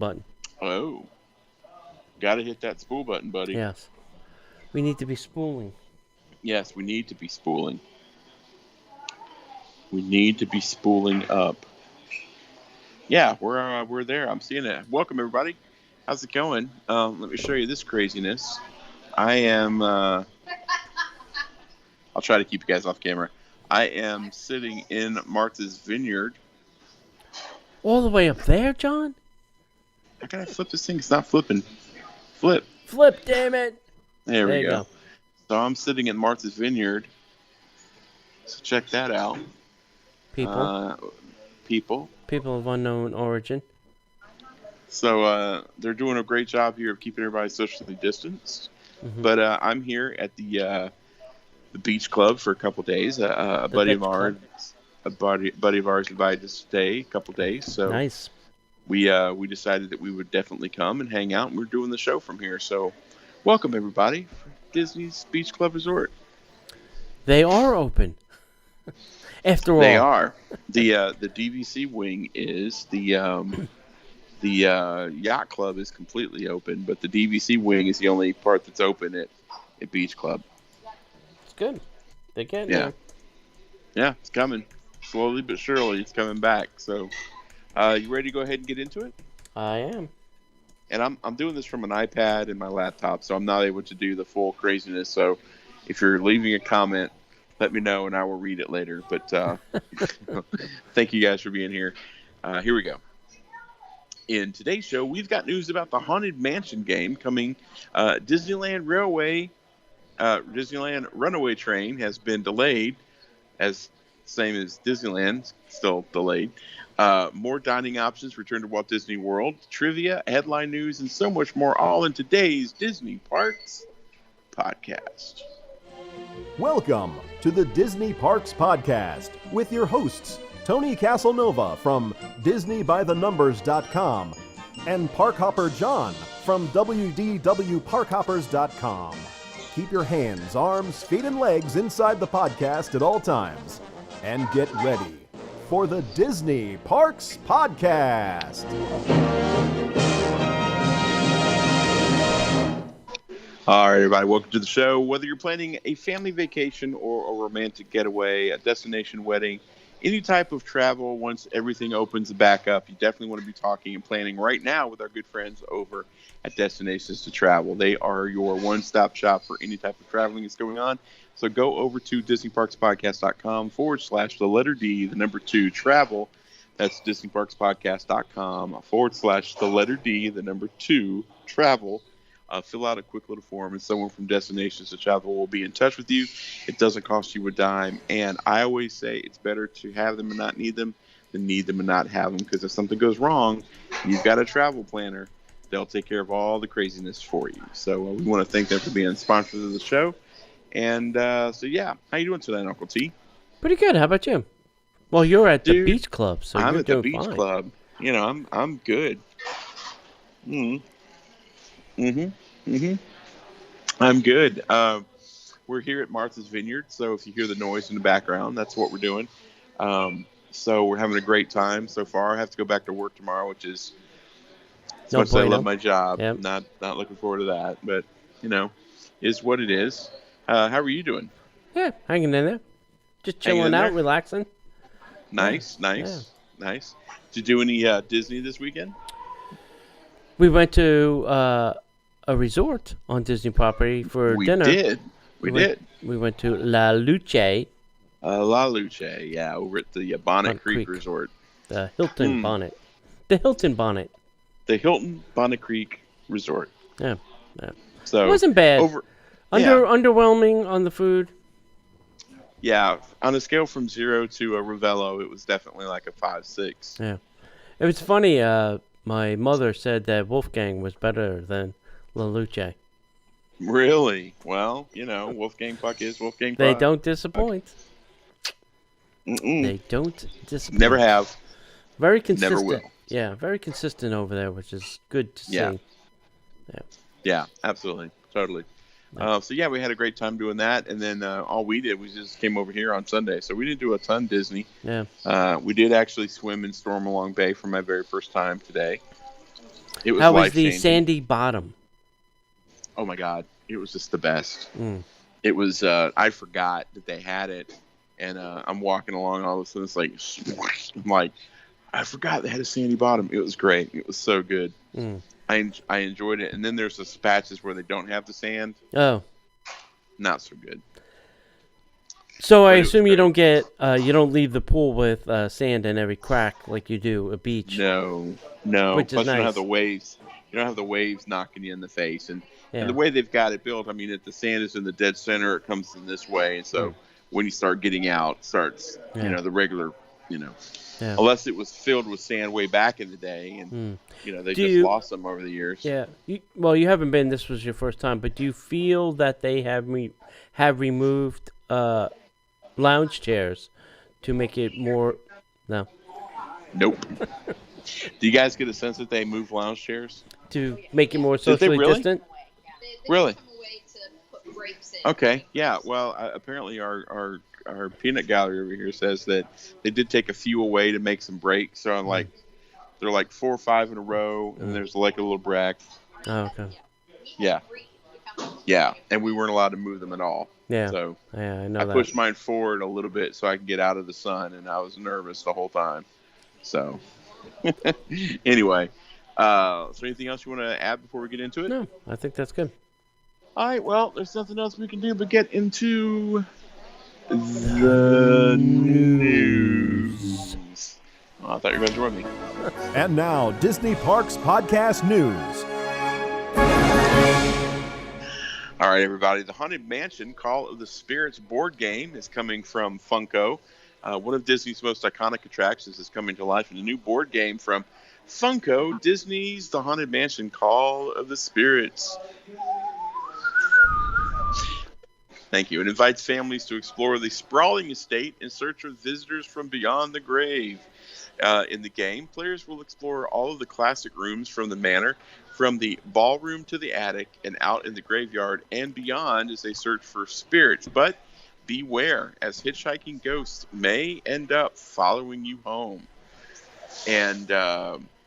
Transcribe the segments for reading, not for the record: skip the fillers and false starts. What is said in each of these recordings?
button. Oh. Gotta hit that spool button, buddy. Yes. We need to be spooling. Yes, we need to be spooling. We need to be spooling up. Yeah, we're there. I'm seeing it. Welcome, everybody. How's it going? Let me show you this craziness. I am... I'll try to keep you guys off camera. I am sitting in Martha's Vineyard. All the way up there, John? How can I flip this thing? It's not flipping. Flip. Flip, damn it. There we go. So I'm sitting in Martha's Vineyard. So check that out. People of unknown origin. So they're doing a great job here of keeping everybody socially distanced. Mm-hmm. But I'm here at the beach club for a couple days. A buddy of ours invited us to stay a couple days. So nice. We decided that we would definitely come and hang out, and we're doing the show from here. So welcome everybody, Disney's Beach Club Resort. They are open. After all, they are. The DVC wing is the yacht club is completely open, but the DVC wing is the only part that's open at Beach Club. It's good. They get there. Yeah, it's coming slowly but surely. It's coming back. So, you ready to go ahead and get into it? I am. And I'm doing this from an iPad and my laptop, so I'm not able to do the full craziness. So, if you're leaving a comment, let me know and I will read it later. But thank you guys for being here. Here we go. In today's show, we've got news about the Haunted Mansion game coming. Disneyland Runaway Train has been delayed, same as Disneyland, still delayed. More dining options return to Walt Disney World. Trivia, headline news, and so much more, all in today's Disney Parks Podcast. Welcome to the Disney Parks Podcast with your hosts, Tony Casanova from DisneyByTheNumbers.com and Parkhopper John from WDWParkhoppers.com. Keep your hands, arms, feet, and legs inside the podcast at all times. And get ready for the Disney Parks Podcast. All right, everybody, welcome to the show. Whether you're planning a family vacation or a romantic getaway, a destination wedding, any type of travel, once everything opens back up, you definitely want to be talking and planning right now with our good friends over at Destinations to Travel. They are your one-stop shop for any type of traveling that's going on. So go over to DisneyParksPodcast.com/D2 That's DisneyParksPodcast.com/D2 travel. Fill out a quick little form, and someone from Destinations to Travel will be in touch with you. It doesn't cost you a dime, and I always say it's better to have them and not need them than need them and not have them, because if something goes wrong, you've got a travel planner. They'll take care of all the craziness for you. So we want to thank them for being sponsors of the show. And how you doing today, Uncle T? Pretty good. How about you? Well, you're at the beach club, so I'm you're at the doing beach fine. club. You know, I'm good. I'm good. We're here at Martha's Vineyard, so if you hear the noise in the background, that's what we're doing. So we're having a great time so far. I have to go back to work tomorrow, which is as much as I love my job. Yep. Not looking forward to that, but is what it is. How are you doing? Yeah, hanging in there. Just chilling out, relaxing. Nice. Did you do any Disney this weekend? We went to a resort on Disney property for dinner. We did. We went to La Luce. La Luce, yeah, over at the Bonnet Creek Resort. The Hilton Bonnet. The Hilton Bonnet. The Hilton Bonnet Creek Resort. Yeah. So it wasn't bad. Underwhelming on the food. Yeah, on a scale from 0 to a Ravello, it was definitely like a 5-6. Yeah. It was funny, my mother said that Wolfgang was better than La Luce. Really? Well, Wolfgang Puck is Wolfgang Puck. They don't disappoint. Mm-mm. They don't disappoint. Never have. Very consistent. Never will. Yeah, very consistent over there, which is good to see. Yeah, absolutely. Totally. Yeah. We had a great time doing that, and then all we did was just came over here on Sunday, so we didn't do a ton Disney. Yeah. We did actually swim in Stormalong Bay for my very first time today. It was How was the life-changing. sandy bottom? Oh my God, it was just the best. Mm. It was. I forgot that they had it, and I'm walking along. All of a sudden, it's like, I'm like, I forgot they had a sandy bottom. It was great. It was so good. Mm. I enjoyed it. And then there's the patches where they don't have the sand. Oh. Not so good. So I But it was assume you great. don't get you don't leave the pool with sand in every crack like you do a beach. No. Which is Plus, you don't nice. have the waves. You don't have the waves knocking you in the face. And Yeah. the way they've got it built, I mean, if the sand is in the dead center, it comes in this way. And so when you start getting out, it starts, Yeah. the regular, Yeah. unless it was filled with sand way back in the day. And, they Do just you- lost them over the years. Yeah. You haven't been. This was your first time, but do you feel that they have removed lounge chairs to make it more? No. Nope. Do you guys get a sense that they move lounge chairs? To make it more Did they socially really? distant. Really? Come away to put breaks in. Okay. Yeah. Well, apparently our peanut gallery over here says that they did take a few away to make some breaks. So I'm like, they're like 4 or 5 in a row, and there's like a little break. Oh, okay. Yeah. Yeah. And we weren't allowed to move them at all. Yeah. So Yeah, I know I that. pushed mine forward a little bit so I could get out of the sun, and I was nervous the whole time. So anyway, is there anything else you want to add before we get into it? No, I think that's good. All right, well, there's nothing else we can do but get into the news. Oh, I thought you were going to join me. And now, Disney Parks Podcast News. All right, everybody. The Haunted Mansion Call of the Spirits board game is coming from Funko. One of Disney's most iconic attractions is coming to life in a new board game from Funko, Disney's The Haunted Mansion Call of the Spirits. Thank you. It invites families to explore the sprawling estate in search of visitors from beyond the grave. In the game, players will explore all of the classic rooms from the manor, from the ballroom to the attic, and out in the graveyard and beyond as they search for spirits. But beware, as hitchhiking ghosts may end up following you home. And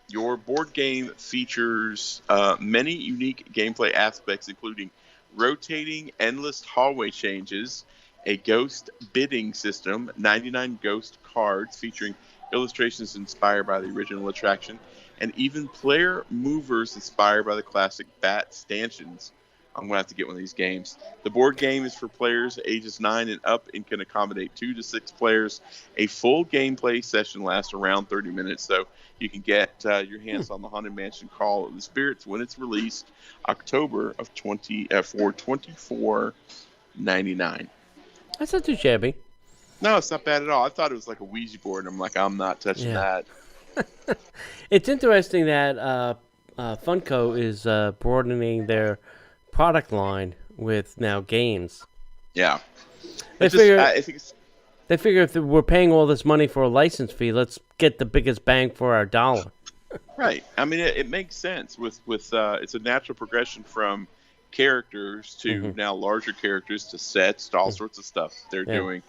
your board game features many unique gameplay aspects, including rotating endless hallway changes, a ghost bidding system, 99 ghost cards featuring illustrations inspired by the original attraction, and even player movers inspired by the classic bat stanchions. I'm going to have to get one of these games. The board game is for players ages 9 and up and can accommodate 2 to 6 players. A full gameplay session lasts around 30 minutes, so you can get your hands on the Haunted Mansion Call of the Spirits when it's released October of for $24.99. That's not too shabby. No, it's not bad at all. I thought it was like a Ouija board, and I'm like, I'm not touching that. It's interesting that Funko is broadening their product line with now games. Yeah. They It's just, figure I think it's, they figure if we're paying all this money for a license fee, let's get the biggest bang for our dollar. right. I mean, it makes sense with it's a natural progression from characters to now larger characters to sets to all sorts of stuff they're doing.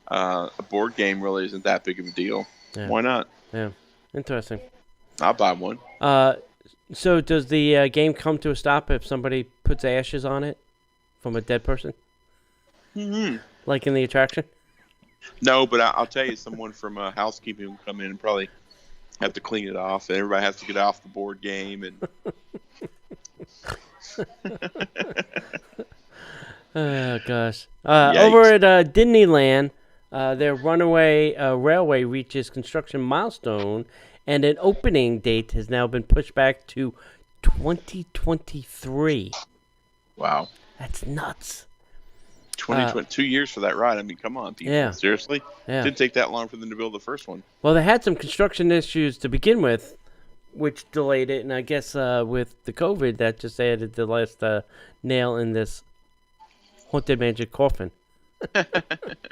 A board game really isn't that big of a deal. Yeah. Why not? Yeah, interesting. I'll buy one. So does the game come to a stop if somebody puts ashes on it from a dead person? Mm-hmm. Like in the attraction? No, but I'll tell you, someone from housekeeping will come in and probably have to clean it off, and everybody has to get off the board game. And Oh, gosh. Yikes. Over at Disneyland, their runaway railway reaches construction milestone, and an opening date has now been pushed back to 2023. wow, That's nuts. 2020, 2 years for that ride. I mean, come on, people. Yeah. Seriously? Yeah. Didn't take that long for them to build the first one. Well, they had some construction issues to begin with, which delayed it, and I guess with the COVID, that just added the last nail in this Haunted Mansion coffin.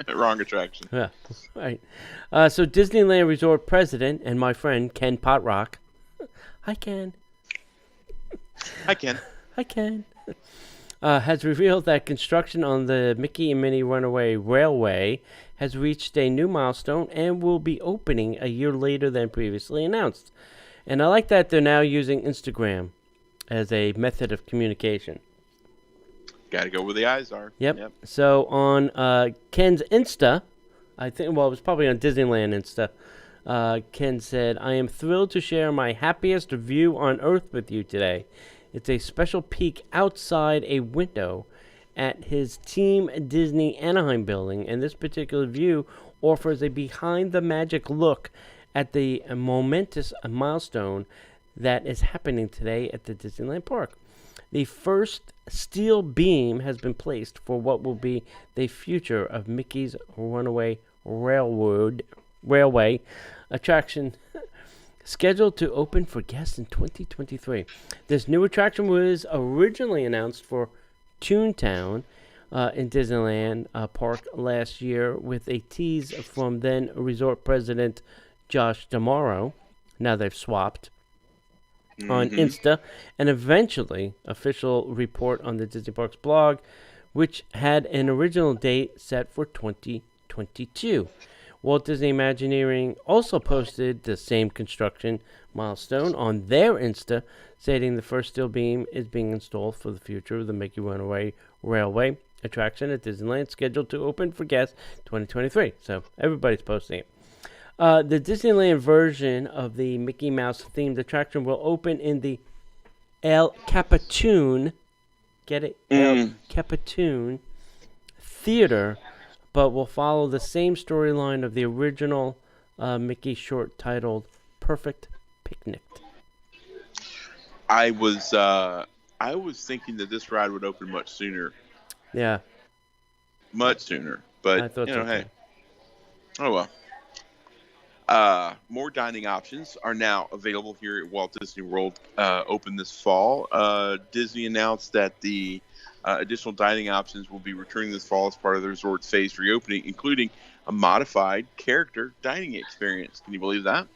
Wrong attraction. Yeah, right. So Disneyland Resort president and my friend Ken Potrock, hi Ken, I can. hi Ken, has revealed that construction on the Mickey and Minnie Runaway Railway has reached a new milestone and will be opening a year later than previously announced. And I like that they're now using Instagram as a method of communication. Got to go where the eyes are. Yep. So on Ken's Insta, I think, well, it was probably on Disneyland Insta, Ken said, "I am thrilled to share my happiest view on Earth with you today. It's a special peek outside a window at his Team Disney Anaheim building, and this particular view offers a behind-the-magic look at the momentous milestone that is happening today at the Disneyland Park. The first steel beam has been placed for what will be the future of Mickey's Runaway Railway attraction, scheduled to open for guests in 2023. This new attraction was originally announced for Toontown in Disneyland Park last year with a tease from then resort president Josh D'Amaro. Now they've swapped on Insta, and eventually official report on the Disney Parks blog, which had an original date set for 2022. Walt Disney Imagineering also posted the same construction milestone on their Insta, stating the first steel beam is being installed for the future of the Mickey Runaway Railway attraction at Disneyland, scheduled to open for guests 2023. So everybody's posting it. The Disneyland version of the Mickey Mouse themed attraction will open in the El Capitan, get it? El Capitan Theater, but will follow the same storyline of the original Mickey short titled Perfect Picnic. I was thinking that this ride would open much sooner. Yeah. Much sooner. But, I thought so hey. too. Oh, well. More dining options are now available here at Walt Disney World, open this fall. Disney announced that the additional dining options will be returning this fall as part of the resort's phased reopening, including a modified character dining experience. Can you believe that?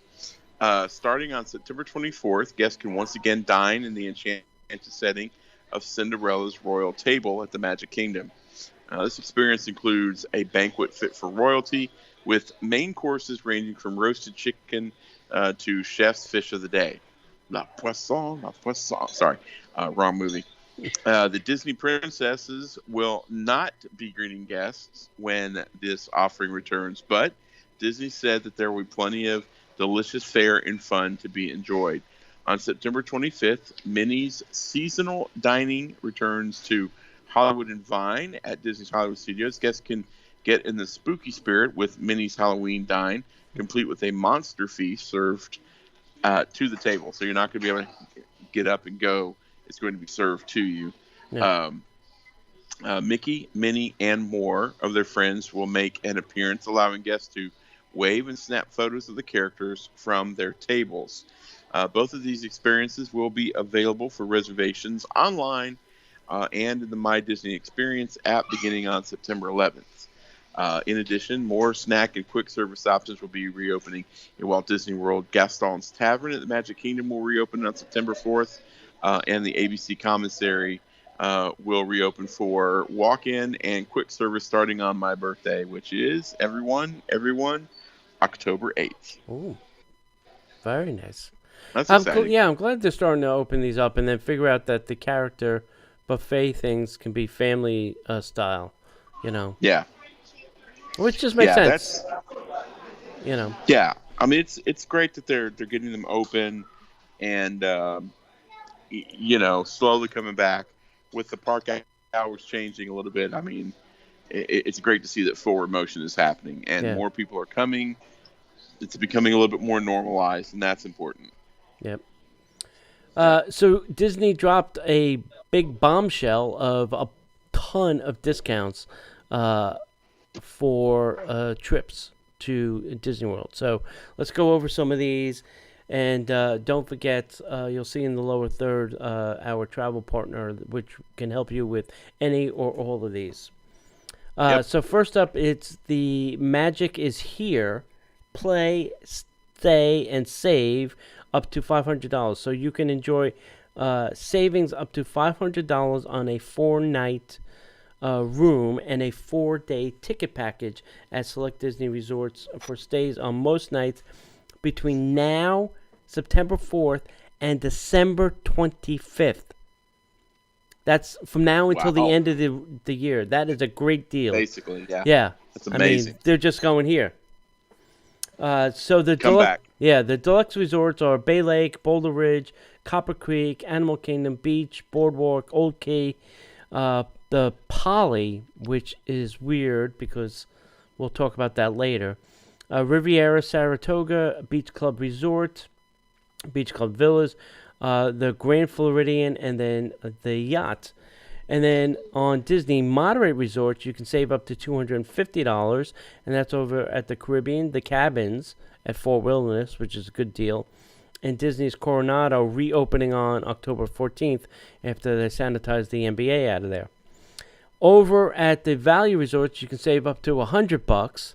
Starting on September 24th, guests can once again dine in the enchanted setting of Cinderella's royal table at the Magic Kingdom. This experience includes a banquet fit for royalty, with main courses ranging from roasted chicken to chef's fish of the day. La poisson. Sorry, wrong movie. The Disney princesses will not be greeting guests when this offering returns, but Disney said that there will be plenty of delicious fare and fun to be enjoyed. On September 25th, Minnie's seasonal dining returns to Hollywood and Vine at Disney's Hollywood Studios. Guests can get in the spooky spirit with Minnie's Halloween Dine, complete with a monster feast served to the table. So you're not going to be able to get up and go. It's going to be served to you. Yeah. Mickey, Minnie, and more of their friends will make an appearance, allowing guests to wave and snap photos of the characters from their tables. Both of these experiences will be available for reservations online and in the My Disney Experience app beginning on September 11th. In addition, more snack and quick service options will be reopening in Walt Disney World. Gaston's Tavern at the Magic Kingdom will reopen on September 4th, and the ABC Commissary will reopen for walk-in and quick service starting on my birthday, which is, everyone, October 8th. Ooh, very nice. That's exciting. I'm glad they're starting to open these up and then figure out that the character buffet things can be family style, Yeah. Which just makes sense. Yeah, I mean it's great that they're getting them open, and slowly coming back with the park hours changing a little bit. I mean, it's great to see that forward motion is happening, and more people are coming. It's becoming a little bit more normalized, and that's important. Yep. So Disney dropped a big bombshell of a ton of discounts for trips to Disney World. So let's go over some of these, and don't forget, you'll see in the lower third our travel partner, which can help you with any or all of these. So first up, it's the Magic is Here, play, stay, and save up to $500. So you can enjoy savings up to $500 on a 4-night room and a 4-day ticket package at select Disney resorts for stays on most nights between now, September 4th, and December 25th. That's from now until the end of the year. That is a great deal. Basically, yeah. Yeah. That's amazing. They're just going here. So the Come back. Yeah, the deluxe resorts are Bay Lake, Boulder Ridge, Copper Creek, Animal Kingdom, Beach, Boardwalk, Old Key, the Poly, which is weird because we'll talk about that later. Riviera, Saratoga, Beach Club Resort, Beach Club Villas, the Grand Floridian, and then the yacht. And then on Disney Moderate Resorts, you can save up to $250, and that's over at the Caribbean, the Cabins at Fort Wilderness, which is a good deal. And Disney's Coronado reopening on October 14th after they sanitized the NBA out of there. Over at the Value Resorts, you can save up to $100,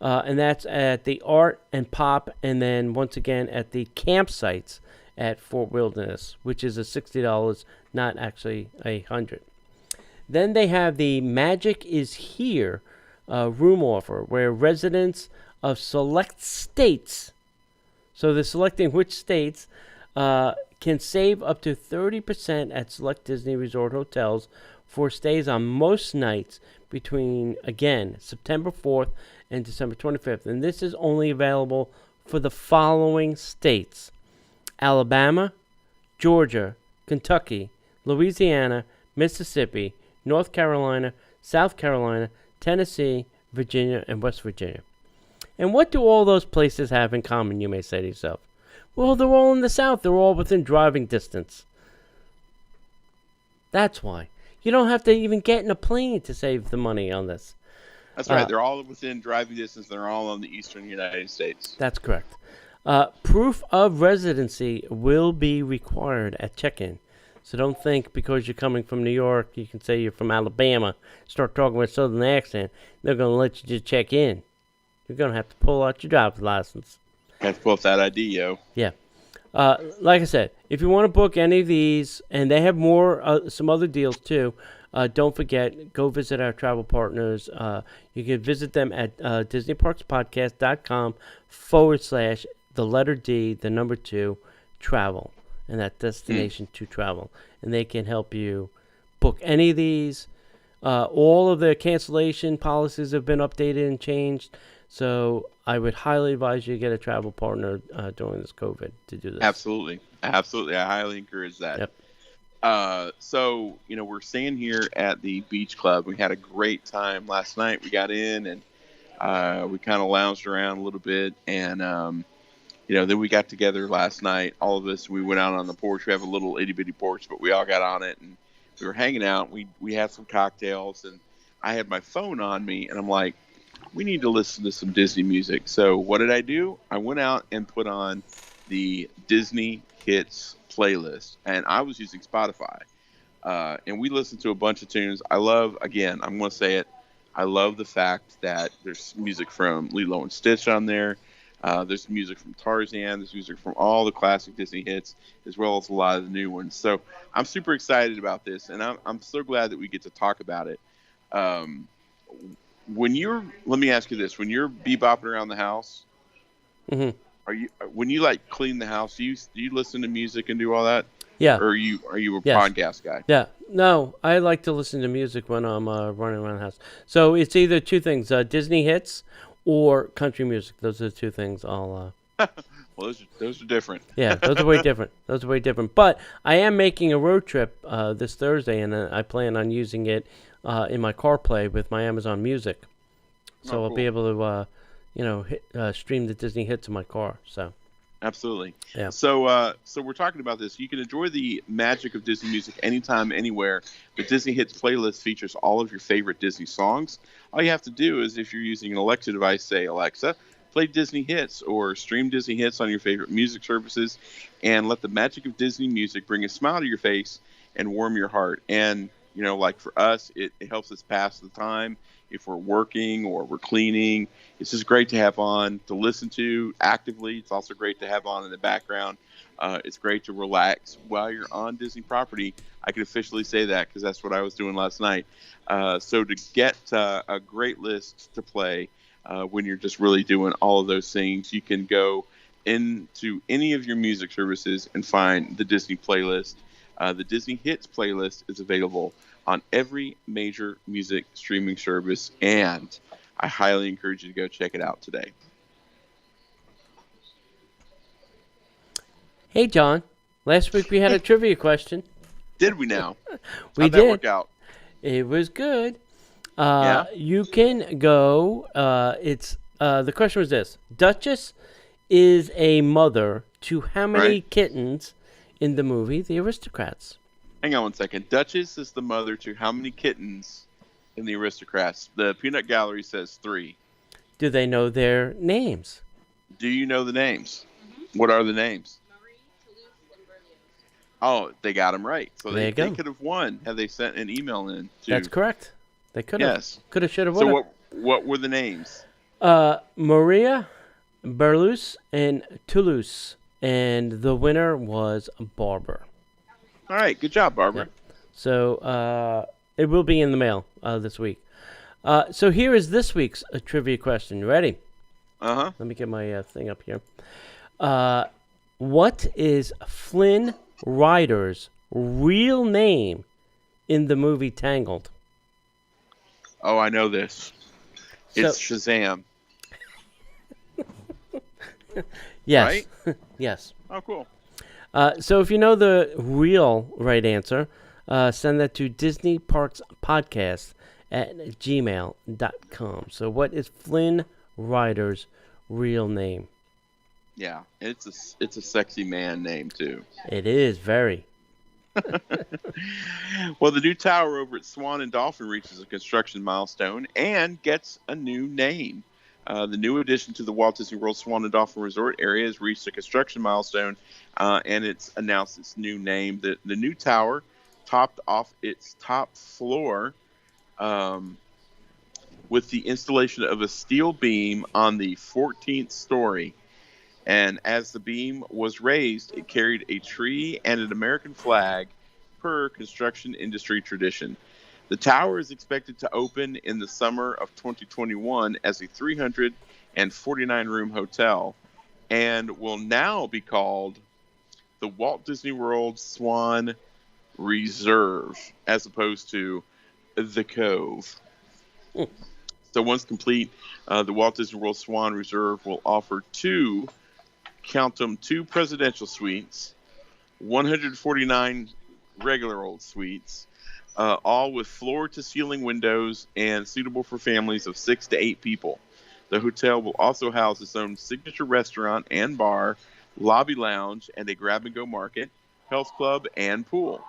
and that's at the Art and Pop, and then once again at the campsites at Fort Wilderness, which is a $60, not actually $100. Then they have the Magic is Here room offer, where residents of select states, so they're selecting which states, can save up to 30% at select Disney Resort hotels for stays on most nights between, again, September 4th and December 25th. And this is only available for the following states: Alabama, Georgia, Kentucky, Louisiana, Mississippi, North Carolina, South Carolina, Tennessee, Virginia, and West Virginia. And what do all those places have in common, you may say to yourself? Well, they're all in the South. They're all within driving distance. That's why. You don't have to even get in a plane to save the money on this. That's right. They're all within driving distance. They're all on the eastern United States. That's correct. Proof of residency will be required at check-in. So don't think because you're coming from New York, you can say you're from Alabama, start talking with a southern accent, they're going to let you just check in. You're going to have to pull out your driver's license. Have to pull up that ID, yo. Yeah. Like I said, if you want to book any of these, and they have more, some other deals too, don't forget, go visit our travel partners. You can visit them at DisneyParksPodcast.com/D, 2, and that destination to travel. And they can help you book any of these. All of the cancellation policies have been updated and changed. So I would highly advise you to get a travel partner during this COVID to do this. Absolutely. I highly encourage that. Yep. So, we're staying here at the Beach Club. We had a great time last night. We got in and we kind of lounged around a little bit. And, then we got together last night. All of us, we went out on the porch. We have a little itty-bitty porch, but we all got on it. And we were hanging out. We had some cocktails. And I had my phone on me. And I'm like, we need to listen to some Disney music. So what did I do? I went out and put on the Disney Hits playlist, and I was using Spotify. And we listened to a bunch of tunes. I love, again, I'm going to say it, I love the fact that there's music from Lilo and Stitch on there. There's music from Tarzan. There's music from all the classic Disney hits, as well as a lot of the new ones. So I'm super excited about this, and I'm so glad that we get to talk about it. Let me ask you this: when you're bebopping around the house, mm-hmm. When you like clean the house, do you listen to music and do all that? Yeah. Or are you a podcast guy? Yeah. No, I like to listen to music when I'm running around the house. So it's either two things: Disney hits or country music. Those are the two things I'll. Well, those are different. Yeah, those are way different. But I am making a road trip this Thursday, and I plan on using it in my CarPlay with my Amazon Music. So cool. I'll be able to, stream the Disney hits in my car. So. Absolutely. Yeah. So we're talking about this. You can enjoy the magic of Disney music anytime, anywhere. The Disney Hits playlist features all of your favorite Disney songs. All you have to do is, if you're using an Alexa device, say, Alexa, play Disney Hits, or stream Disney Hits on your favorite music services, and let the magic of Disney music bring a smile to your face and warm your heart. And, like for us, it helps us pass the time. If we're working or we're cleaning, it's just great to have on to listen to actively. It's also great to have on in the background. It's great to relax while you're on Disney property. I can officially say that because that's what I was doing last night. So to get a great list to play when you're just really doing all of those things, you can go into any of your music services and find the Disney playlist. The Disney Hits playlist is available on every major music streaming service, and I highly encourage you to go check it out today. Hey, John. Last week we had a trivia question. Did we now? We How'd did. that work out? It was good. Yeah? You can go. The question was this: Duchess is a mother to how many Right. kittens in the movie The Aristocrats? Hang on one second. Duchess is the mother to how many kittens in the Aristocrats? The Peanut Gallery says 3. Do they know their names? Do you know the names? What are the names? Marie, Toulouse, and Berlioz. Oh, they got them right. So There they you go. could have won had they sent an email in. That's correct. They could have. Yes. Could have, should have, So would have. what were the names? Maria, Berlioz, and Toulouse. And the winner was Barber. All right. Good job, Barbara. So it will be in the mail this week. So here is this week's trivia question. You ready? Uh-huh. Let me get my thing up here. What is Flynn Rider's real name in the movie Tangled? Oh, I know this. It's Shazam. Yes. Right? Yes. Oh, cool. So if you know the real right answer, send that to DisneyParksPodcast@gmail.com. So what is Flynn Rider's real name? Yeah. It's a sexy man name, too. It is very. Well, the new tower over at Swan and Dolphin reaches a construction milestone and gets a new name. The new addition to the Walt Disney World Swan and Dolphin Resort area has reached a construction milestone, and it's announced its new name. The new tower topped off its top floor with the installation of a steel beam on the 14th story. And as the beam was raised, it carried a tree and an American flag per construction industry tradition. The tower is expected to open in the summer of 2021 as a 349-room hotel and will now be called the Walt Disney World Swan Reserve as opposed to the Cove. So once complete, the Walt Disney World Swan Reserve will offer two presidential suites, 149 regular old suites, all with floor-to-ceiling windows and suitable for families of 6 to 8 people. The hotel will also house its own signature restaurant and bar, lobby lounge, and a grab-and-go market, health club, and pool.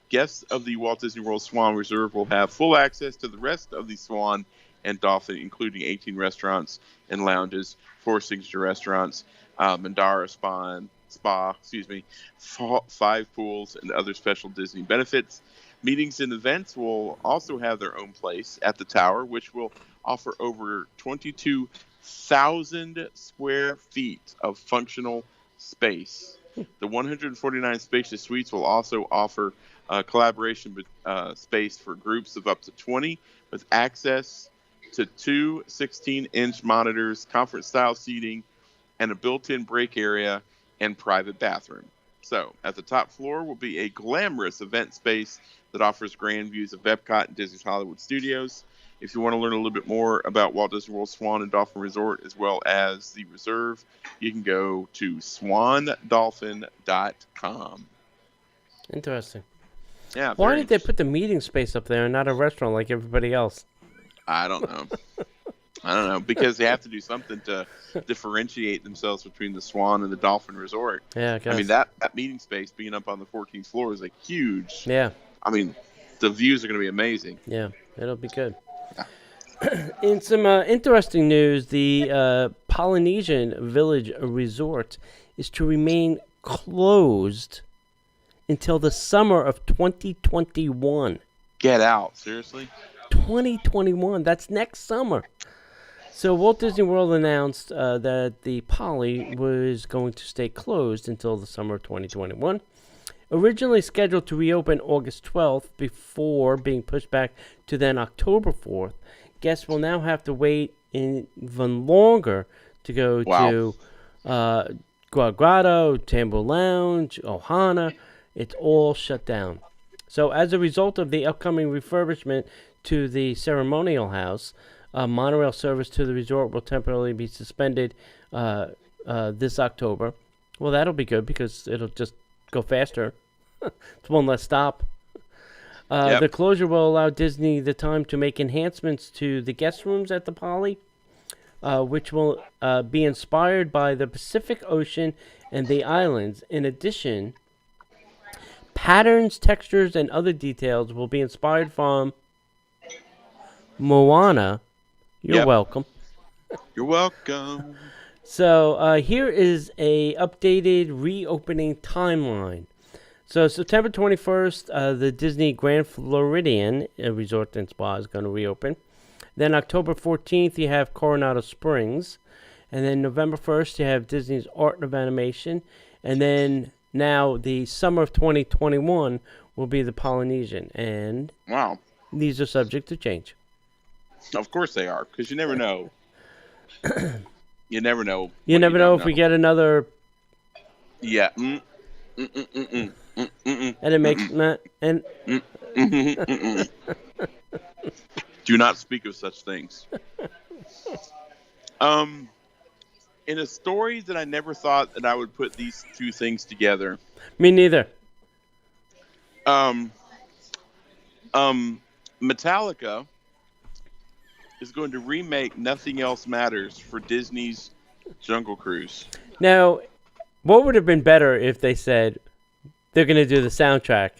Guests of the Walt Disney World Swan Reserve will have full access to the rest of the Swan and Dolphin, including 18 restaurants and lounges, 4 signature restaurants, Mandara Spa, 5 pools, and other special Disney benefits. Meetings and events will also have their own place at the tower, which will offer over 22,000 square feet of functional space. The 149 spacious suites will also offer collaboration space for groups of up to 20 with access to 2 16-inch monitors, conference-style seating, and a built-in break area and private bathroom. So, at the top floor will be a glamorous event space that offers grand views of Epcot and Disney's Hollywood Studios. If you want to learn a little bit more about Walt Disney World Swan and Dolphin Resort as well as the reserve, you can go to swandolphin.com. Interesting. Yeah. Why very did they put the meeting space up there and not a restaurant like everybody else? I don't know. Because they have to do something to differentiate themselves between the Swan and the Dolphin Resort. Yeah, I guess. I mean, that meeting space being up on the 14th floor is a huge. Yeah. I mean, the views are going to be amazing. Yeah, it'll be good. In some interesting news, the Polynesian Village Resort is to remain closed until the summer of 2021. Get out. Seriously? 2021. That's next summer. So Walt Disney World announced that the Poly was going to stay closed until the summer of 2021. Originally scheduled to reopen August 12th before being pushed back to then October 4th, guests will now have to wait even longer to go Squad Grotto, Tambo Lounge, Ohana, it's all shut down. So as a result of the upcoming refurbishment to the ceremonial house, monorail service to the resort will temporarily be suspended this October. Well, that'll be good because it'll just go faster. It's one less stop. Yep. The closure will allow Disney the time to make enhancements to the guest rooms at the Poly, which will be inspired by the Pacific Ocean and the islands. In addition, patterns, textures, and other details will be inspired from Moana. You're Yep. welcome. You're welcome. So here is a updated reopening timeline. So September 21st, the Disney Grand Floridian Resort and Spa is going to reopen. Then October 14th, you have Coronado Springs. And then November 1st, you have Disney's Art of Animation. And then now the summer of 2021 will be the Polynesian. And Wow. these are subject to change. Of course they are, because you never know. You never know. You what never know don't if we get another, Yeah. and it makes and Do not speak of such things. In a story that I never thought that I would put these two things together. me neither. Metallica is going to remake Nothing Else Matters for Disney's Jungle Cruise. Now, what would have been better if they said they're going to do the soundtrack?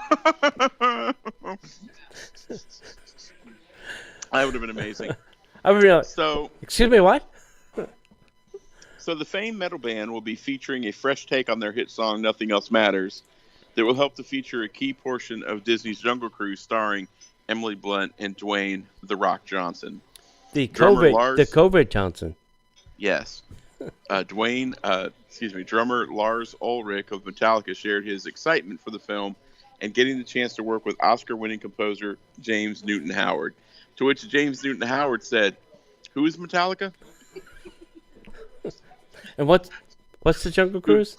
That would have been amazing. I would be like, So excuse me, what? the famed metal band will be featuring a fresh take on their hit song Nothing Else Matters that will help to feature a key portion of Disney's Jungle Cruise starring Emily Blunt and Dwayne "The Rock" Johnson. The Drummer Lars- COVID Johnson. Yes. Drummer Lars Ulrich of Metallica shared his excitement for the film and getting the chance to work with Oscar-winning composer James Newton Howard. To which James Newton Howard said, "Who is Metallica? And what's the Jungle Cruise?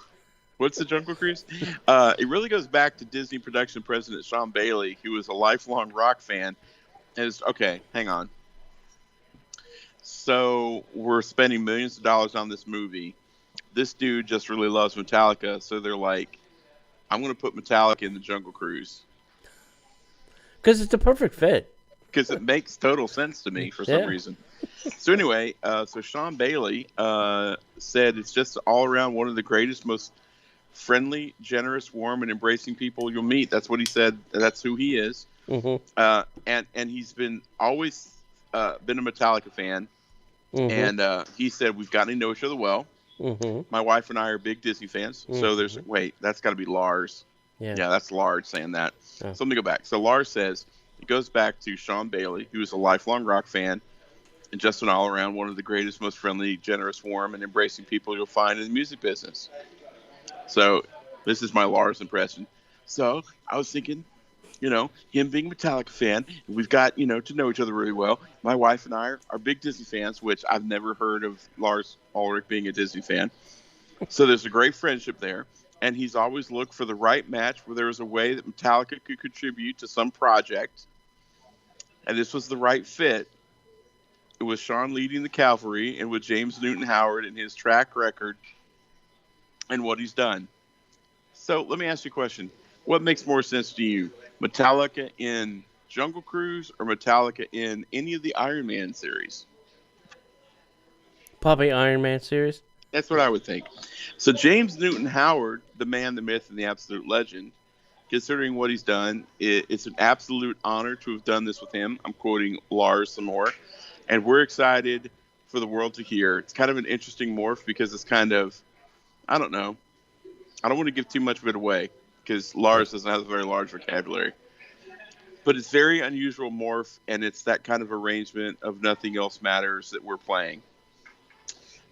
What's the Jungle Cruise?" It really goes back to Disney production president Sean Bailey, who was a lifelong rock fan. Okay, hang on. So we're spending millions of dollars on this movie. This dude just really loves Metallica, so they're like, I'm going to put Metallica in the Jungle Cruise. Because it's a perfect fit. Because it makes total sense to me for some reason. So anyway, so Sean Bailey said it's just all around one of the greatest, most friendly, generous, warm, and embracing people you'll meet. That's what he said. That's who he is. Mm-hmm. And he's been always been a Metallica fan. Mm-hmm. And he said, we've gotten to know each other well. Mm-hmm. My wife and I are big Disney fans. So there's, that's got to be Lars. Yeah, that's Lars saying that. Oh. So let me go back. So Lars says, it goes back to Sean Bailey, who is a lifelong rock fan and just an all-around one of the greatest, most friendly, generous, warm, and embracing people you'll find in the music business. So this is my Lars impression. So I was thinking, him being a Metallica fan, we've got, to know each other really well. My wife and I are big Disney fans, which I've never heard of Lars Ulrich being a Disney fan. So there's a great friendship there. And he's always looked for the right match where there was a way that Metallica could contribute to some project. And this was the right fit. It was Sean leading the cavalry and with James Newton Howard and his track record and what he's done. So let me ask you a question. What makes more sense to you? Metallica in Jungle Cruise or Metallica in any of the Iron Man series? Probably Iron Man series. That's what I would think. So James Newton Howard, the man, the myth, and the absolute legend, considering what he's done, it's an absolute honor to have done this with him. I'm quoting Lars some more. And we're excited for the world to hear. It's kind of an interesting morph because it's kind of, I don't know. I don't want to give too much of it away because Lars doesn't have a very large vocabulary. But it's very unusual morph, and it's that kind of arrangement of Nothing Else Matters that we're playing.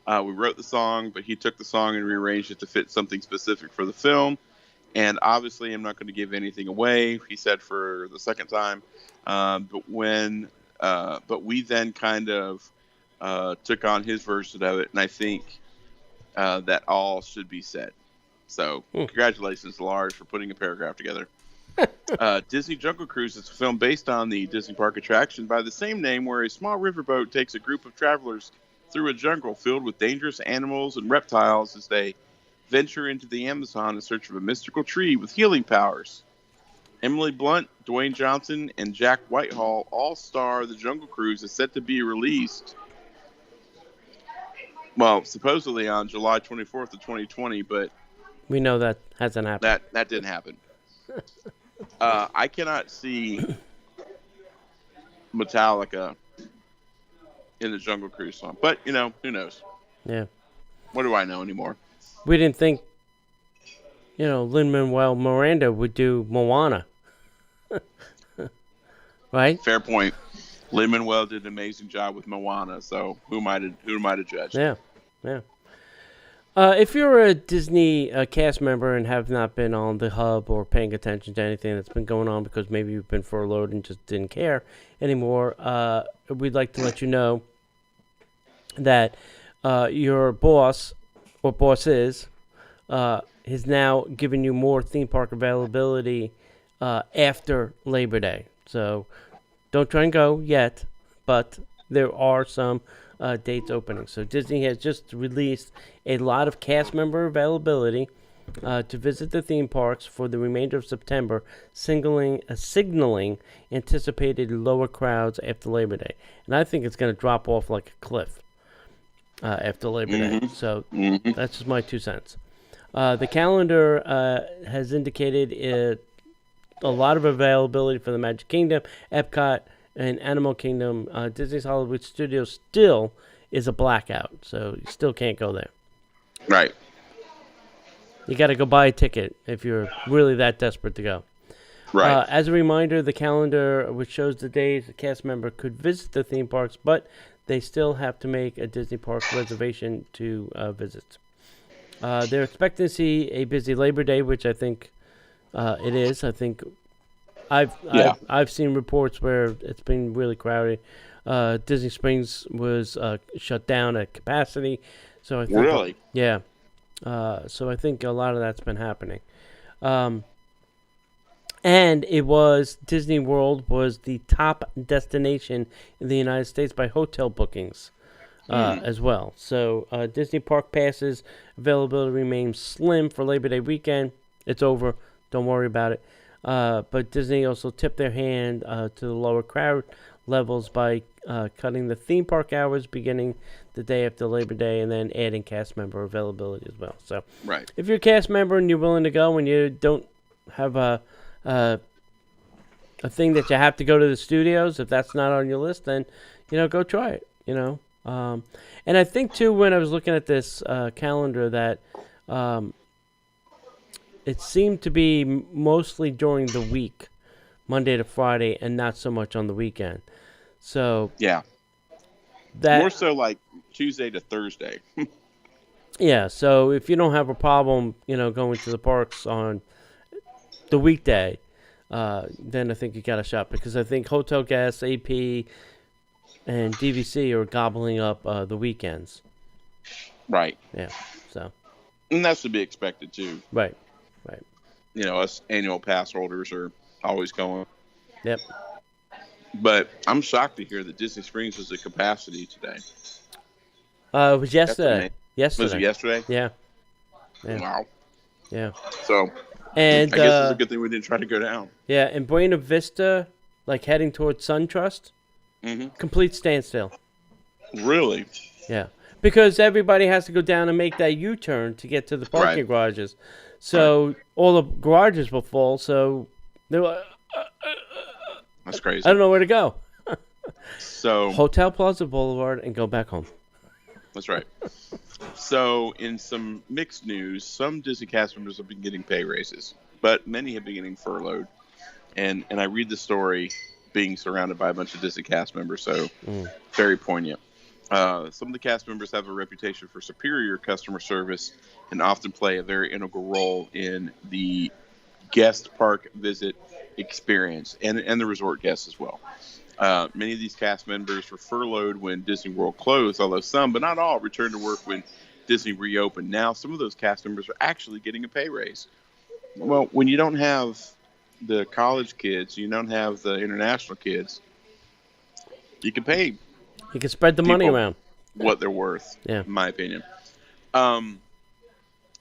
We wrote the song, but he took the song and rearranged it to fit something specific for the film. And obviously, I'm not going to give anything away, he said for the second time. But we then kind of took on his version of it, and I think that all should be said. So, congratulations, Lars, for putting a paragraph together. Disney Jungle Cruise is a film based on the Disney park attraction by the same name, where a small riverboat takes a group of travelers through a jungle filled with dangerous animals and reptiles as they venture into the Amazon in search of a mystical tree with healing powers. Emily Blunt, Dwayne Johnson, and Jack Whitehall all star. The Jungle Cruise is set to be released, well, supposedly on July 24th of 2020, but We know that hasn't happened. that didn't happen. I cannot see Metallica in the Jungle Cruise song, but who knows? Yeah. What do I know anymore? We didn't think, Lin-Manuel Miranda would do Moana. Right? Fair point. Lin-Manuel did an amazing job with Moana, so who am I to judge? Yeah. If you're a Disney cast member and have not been on the hub or paying attention to anything that's been going on because maybe you've been furloughed and just didn't care anymore, we'd like to let you know that your boss or bosses is now giving you more theme park availability after Labor Day. So don't try and go yet, but there are some dates opening. So Disney has just released a lot of cast member availability to visit the theme parks for the remainder of September, signaling anticipated lower crowds after Labor Day. And I think it's going to drop off like a cliff after Labor Day. So that's just my 2 cents. The calendar has indicated a lot of availability for the Magic Kingdom, Epcot, and Animal Kingdom. Disney's Hollywood Studios still is a blackout, so you still can't go there. Right. You got to go buy a ticket if you're really that desperate to go. Right. As a reminder, the calendar, which shows the days a cast member could visit the theme parks, but they still have to make a Disney park reservation to visit. They're expecting to see a busy Labor Day, which I think it is. I think I've seen reports where it's been really crowded. Disney Springs was shut down at capacity, so I think Really? Yeah. So I think a lot of that's been happening. And it was Disney World was the top destination in the United States by hotel bookings as well. So Disney Park passes availability remains slim for Labor Day weekend. It's over. Don't worry about it. But Disney also tipped their hand to the lower crowd levels by cutting the theme park hours beginning the day after Labor Day and then adding cast member availability as well. So Right. if you're a cast member and you're willing to go and you don't have a thing that you have to go to the studios, if that's not on your list, then go try it. And I think too, when I was looking at this calendar, that it seemed to be mostly during the week, Monday to Friday, and not so much on the weekend. So Yeah. that More so like Tuesday to Thursday. yeah. So if you don't have a problem, going to the parks on the weekday, then I think you got a shot, because I think hotel guests, AP, and DVC are gobbling up the weekends. Right. Yeah. So And that's to be expected too. right. Us annual pass holders are always going. Yep. But I'm shocked to hear that Disney Springs was at capacity today. It was yesterday. amazing. Yesterday. Was it yesterday? Yeah. Yeah. Wow. Yeah. So And I guess it's a good thing we didn't try to go down. yeah, and Buena Vista, like heading towards SunTrust, complete standstill. Really? Yeah, because everybody has to go down and make that U-turn to get to the parking Right. garages. So all the garages will fall. So they're like, That's crazy. I don't know where to go. So Hotel Plaza Boulevard and go back home. that's right. So in some mixed news, some Disney cast members have been getting pay raises, but many have been getting furloughed. And I read the story being surrounded by a bunch of Disney cast members, so very poignant. Some of the cast members have a reputation for superior customer service and often play a very integral role in the guest park visit experience and the resort guests as well. Many of these cast members were furloughed when Disney World closed, although some, but not all, returned to work when Disney reopened. Now, some of those cast members are actually getting a pay raise. Well, when you don't have the college kids, you don't have the international kids, you can pay You can spread the money people around. what they're worth, Yeah. in my opinion.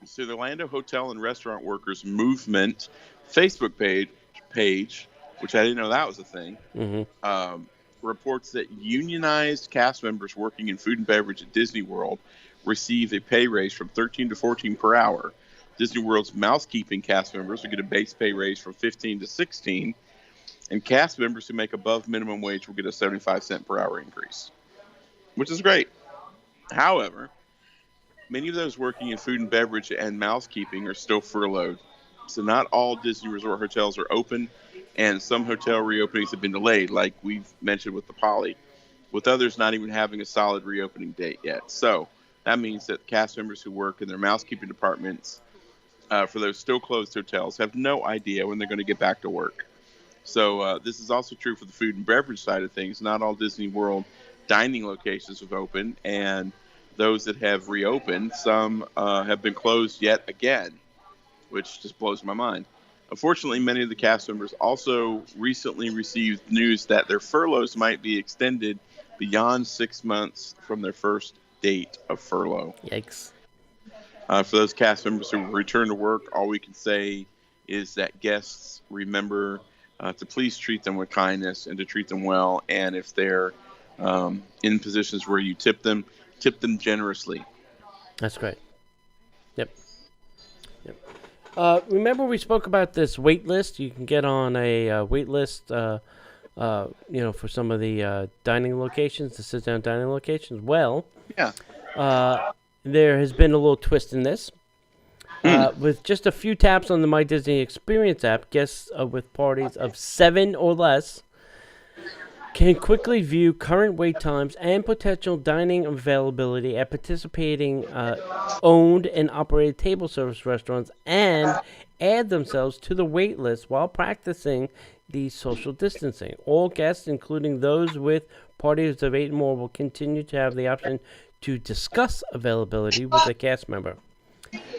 So the Orlando Hotel and Restaurant Workers Movement Facebook page, which I didn't know that was a thing, reports that unionized cast members working in food and beverage at Disney World receive a pay raise from 13 to 14 per hour. Disney World's mousekeeping cast members will get a base pay raise from 15 to 16, and cast members who make above minimum wage will get a 75-cent per hour increase, which is great. However, many of those working in food and beverage and mousekeeping are still furloughed. So not all Disney Resort hotels are open, and some hotel reopenings have been delayed, like we've mentioned with the Poly, with others not even having a solid reopening date yet. So that means that cast members who work in their mousekeeping departments for those still closed hotels have no idea when they're going to get back to work. So this is also true for the food and beverage side of things. Not all Disney World dining locations have opened, and those that have reopened, some have been closed yet again, which just blows my mind. Unfortunately, many of the cast members also recently received news that their furloughs might be extended beyond 6 months from their first date of furlough. Yikes. For those cast members who return to work, all we can say is that guests remember to please treat them with kindness and to treat them well. And if they're in positions where you tip them generously. That's great. Yep. Remember we spoke about this wait list? You can get on a wait list, for some of the dining locations, the sit-down dining locations. Well, Yeah. there has been a little twist in this. With just a few taps on the My Disney Experience app, guests with parties of 7 or less can quickly view current wait times and potential dining availability at participating owned and operated table service restaurants and add themselves to the wait list while practicing the social distancing. All guests, including those with parties of 8 or more, will continue to have the option to discuss availability with a cast member.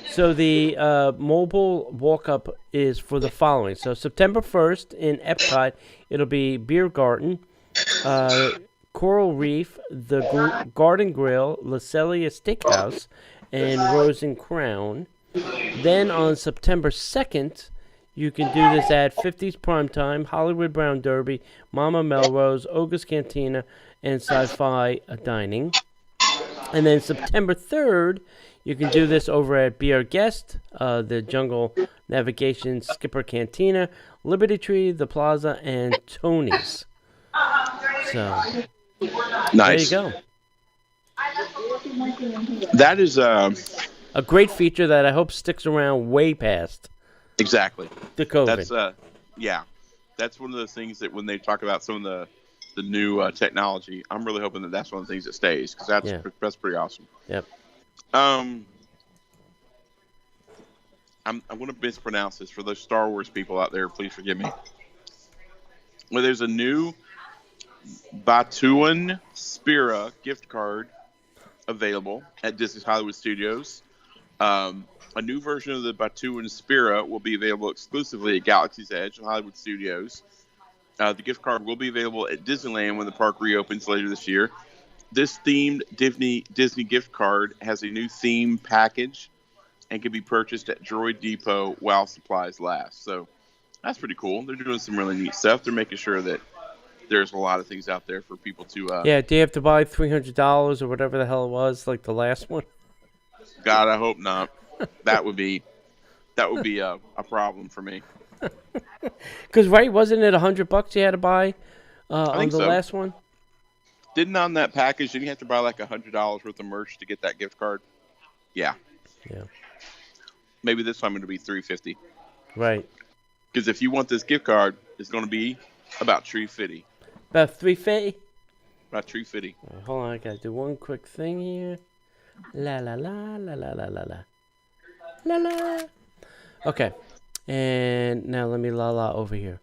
So the mobile walk-up is for the following. So September 1st in Epcot, it'll be Beer Garden, Coral Reef, the Garden Grill, La Celia Steakhouse, and Rose and Crown. Then on September 2nd, you can do this at 50s Primetime, Hollywood Brown Derby, Mama Melrose, Oga's Cantina, and Sci-Fi Dining. And then September 3rd, you can do this over at Be Our Guest, the Jungle Navigation, Skipper Cantina, Liberty Tree, The Plaza, and Tony's. So, Nice. there you go. That is A great feature that I hope sticks around way past exactly. the COVID. That's one of those things that when they talk about some of the new technology, I'm really hoping that that's one of the things that stays because that's pretty awesome. Yep. I'm going to mispronounce this for those Star Wars people out there. Please forgive me. Well, there's a new Batuan Spira gift card available at Disney's Hollywood Studios. A new version of the Batuan Spira will be available exclusively at Galaxy's Edge and Hollywood Studios. The gift card will be available at Disneyland when the park reopens later this year. This themed Disney gift card has a new theme package and can be purchased at Droid Depot while supplies last. So that's pretty cool. They're doing some really neat stuff. They're making sure that there's a lot of things out there for people to... Yeah, do you have to buy $300 or whatever the hell it was, like the last one? God, I hope not. That would be a problem for me. Because, right, wasn't it $100 you had to buy on think the so. last one? Didn't on that package, didn't you have to buy like $100 worth of merch to get that gift card? Yeah. Yeah. Maybe this time it'll be $350. Right. Because if you want this gift card, it's going to be about $350. About $350? About $350. Right, hold on, I gotta do one quick thing here. La la la la la la la la. La la. Okay. And now let me la la over here.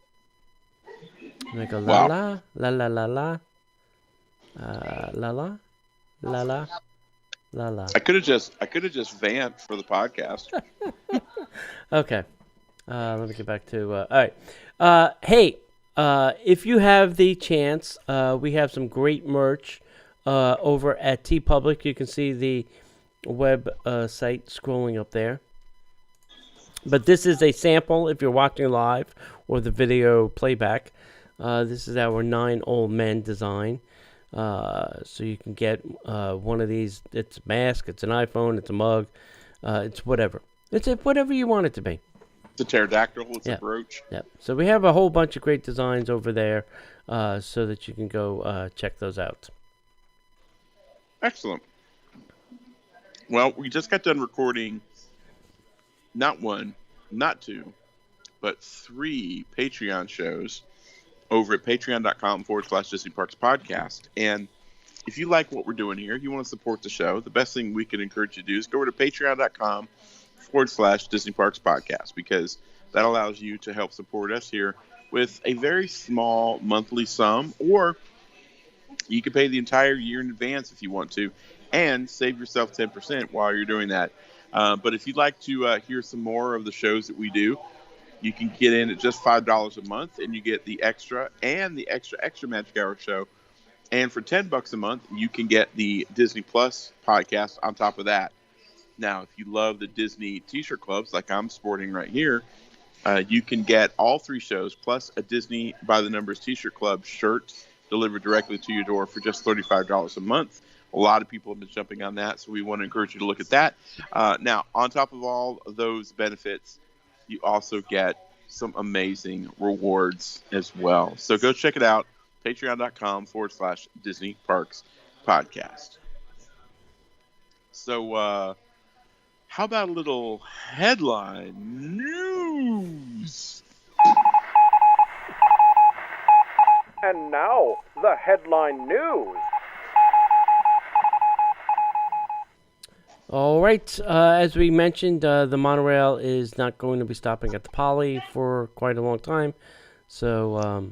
And I go la Wow. la la la la la la la la la la la. I could have just vamped for the podcast. Okay. Let me get back to. All right. Hey, if you have the chance, we have some great merch over at TeePublic. You can see the web site scrolling up there. But this is a sample if you're watching live or the video playback. This is our 9 Old Men design. So you can get one of these. It's a mask, it's an iPhone, it's a mug, it's whatever. It's whatever you want it to be. It's a pterodactyl. It's Yeah. a brooch. Yep. So we have a whole bunch of great designs over there so that you can go check those out. Excellent. Well, we just got done recording not 1, not 2, but 3 Patreon shows over at patreon.com/Disney Parks Podcast. And if you like what we're doing here, if you want to support the show, the best thing we can encourage you to do is go over to patreon.com/Disney Parks Podcast, because that allows you to help support us here with a very small monthly sum, or you can pay the entire year in advance if you want to, and save yourself 10% while you're doing that. But if you'd like to hear some more of the shows that we do, you can get in at just $5 a month, and you get the extra and the extra Magic Hour show. And for $10 a month, you can get the Disney Plus podcast on top of that. Now, if you love the Disney t-shirt clubs like I'm sporting right here, you can get all 3 shows plus a Disney by the Numbers t-shirt club shirt delivered directly to your door for just $35 a month. A lot of people have been jumping on that, so we want to encourage you to look at that. Now, on top of all of those benefits, you also get some amazing rewards as well. So go check it out, patreon.com/Disney Parks Podcast. So how about a little headline news? And now, the headline news. All right. As we mentioned, the monorail is not going to be stopping at the Poly for quite a long time. So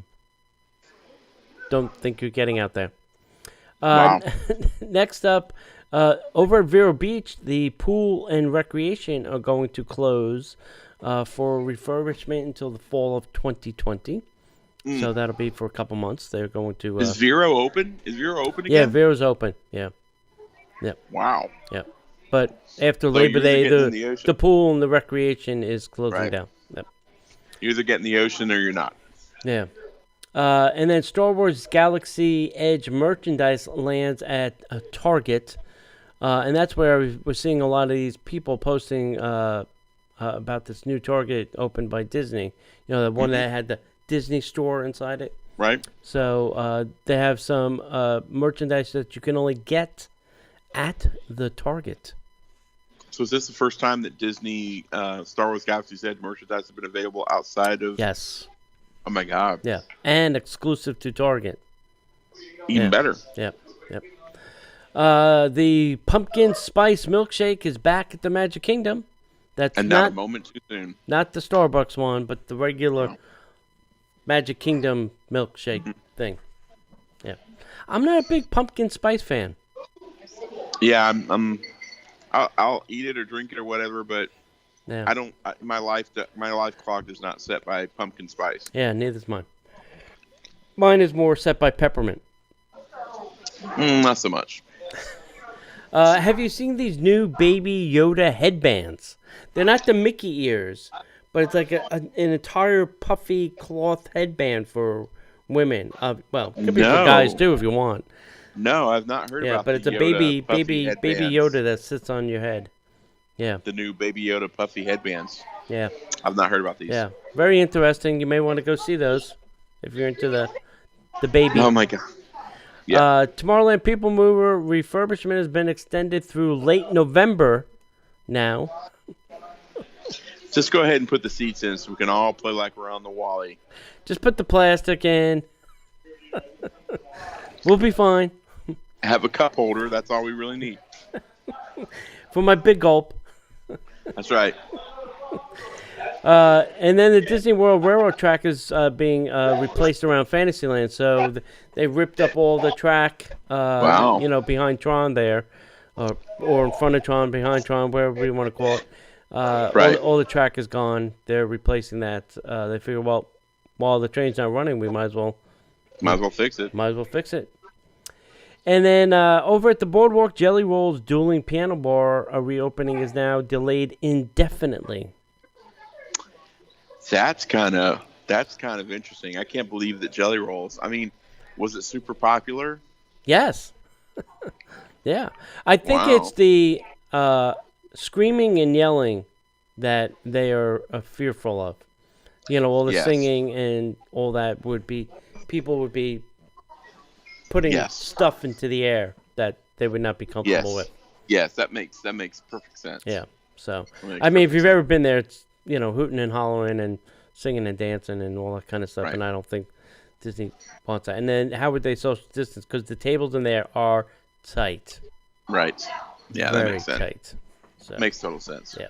don't think you're getting out there. Wow. Next up, over at Vero Beach, the pool and recreation are going to close for refurbishment until the fall of 2020. So that'll be for a couple months. They're going to... Is Vero open? Is Vero open yeah, again? Vero's open. Yeah. Wow. Yeah. But after So Labor you're Day, either getting in the ocean. the pool and the recreation is closing Right. down. Yep. You either get in the ocean or you're not. Yeah. And then Star Wars Galaxy Edge merchandise lands at Target. And that's where we're seeing a lot of these people posting about this new Target opened by Disney. You know, the one that had the Disney store inside it. Right? So they have some merchandise that you can only get at the Target. So is this the first time that Disney Star Wars Galaxy's Edge merchandise has been available outside of... Yes. Oh, my God. Yeah. And exclusive to Target. Even better. Yep. The pumpkin spice milkshake is back at the Magic Kingdom. That's And not a moment too soon. not the Starbucks one, but the regular Magic Kingdom milkshake thing. Yeah. I'm not a big pumpkin spice fan. Yeah, I'll eat it or drink it or whatever, but Yeah. I don't. My life clock is not set by pumpkin spice. Yeah, neither's mine. Mine is more set by peppermint. Not so much. Have you seen these new Baby Yoda headbands? They're not the Mickey ears, but it's like an entire puffy cloth headband for women. Well, it could be for No. guys too if you want. No, I've not heard Yeah, about. but it's the a Yoda puffy baby headbands. Yoda that sits on your head. Yeah, The new Baby Yoda puffy headbands. yeah, I've not heard about these. yeah. Very interesting. You may want to go see those if you're into the baby. Oh my God. Yeah. Tomorrowland People Mover refurbishment has been extended through late November now. Just go ahead and put the seats in so we can all play like we're on the Wally. Just put the plastic in. We'll be fine. Have a cup holder. That's all we really need. For my big gulp. That's right. And then the Disney World Railroad track is being replaced around Fantasyland. So they ripped up all the track, Wow. behind Tron there, or in front of Tron, behind Tron, wherever you want to call it. Right. All the track is gone. They're replacing that. They figure, well, while the train's not running, we might as well fix it. Might as well fix it. And then over at the Boardwalk, Jelly Roll's Dueling Piano Bar reopening is now delayed indefinitely. That's kind of interesting. I can't believe that Jelly Rolls. I mean, was it super popular? Yes. Yeah. I think Wow. it's the screaming and yelling that they are fearful of. All the Yes. singing and all that people would be putting Yes. stuff into the air that they would not be comfortable with. Yes, that makes perfect sense. Yeah. So, That makes I mean, if perfect you've sense. ever been there, it's, hooting and hollering and singing and dancing and all that kind of stuff. Right. And I don't think Disney wants that. And then how would they social distance? Because the tables in there are tight. Right. Yeah, Very that makes sense. tight. So, Makes total sense. yeah.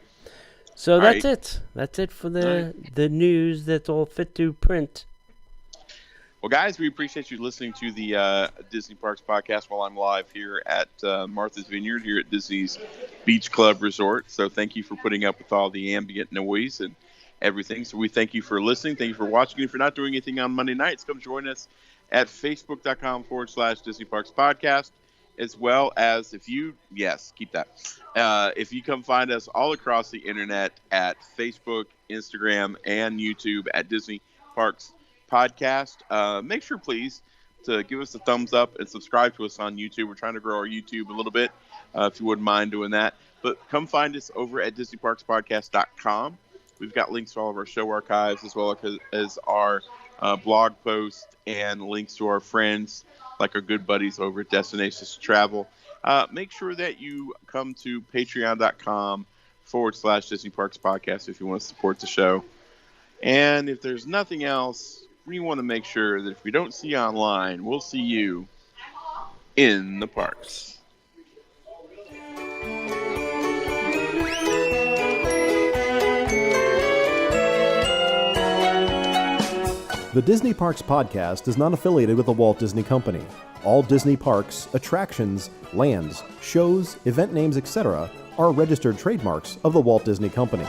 So All that's right. it. That's it for the news that's all fit to print. Well, guys, we appreciate you listening to the Disney Parks podcast while I'm live here at Martha's Vineyard here at Disney's Beach Club Resort. So thank you for putting up with all the ambient noise and everything. So we thank you for listening. Thank you for watching. If you're not doing anything on Monday nights, come join us at facebook.com/Disney Parks Podcast, as well as if you come find us all across the internet at Facebook, Instagram, and YouTube at Disney Parks Podcast. Make sure, please, to give us a thumbs up and subscribe to us on YouTube. We're trying to grow our YouTube a little bit, if you wouldn't mind doing that. But come find us over at DisneyParksPodcast.com. We've got links to all of our show archives, as well as our blog posts and links to our friends, like our good buddies over at Destinations to Travel. Make sure that you come to patreon.com/Disney Parks Podcast if you want to support the show. And if there's nothing else, we want to make sure that if we don't see you online, we'll see you in the parks. The Disney Parks Podcast is not affiliated with the Walt Disney Company. All Disney parks, attractions, lands, shows, event names, etc. are registered trademarks of the Walt Disney Company.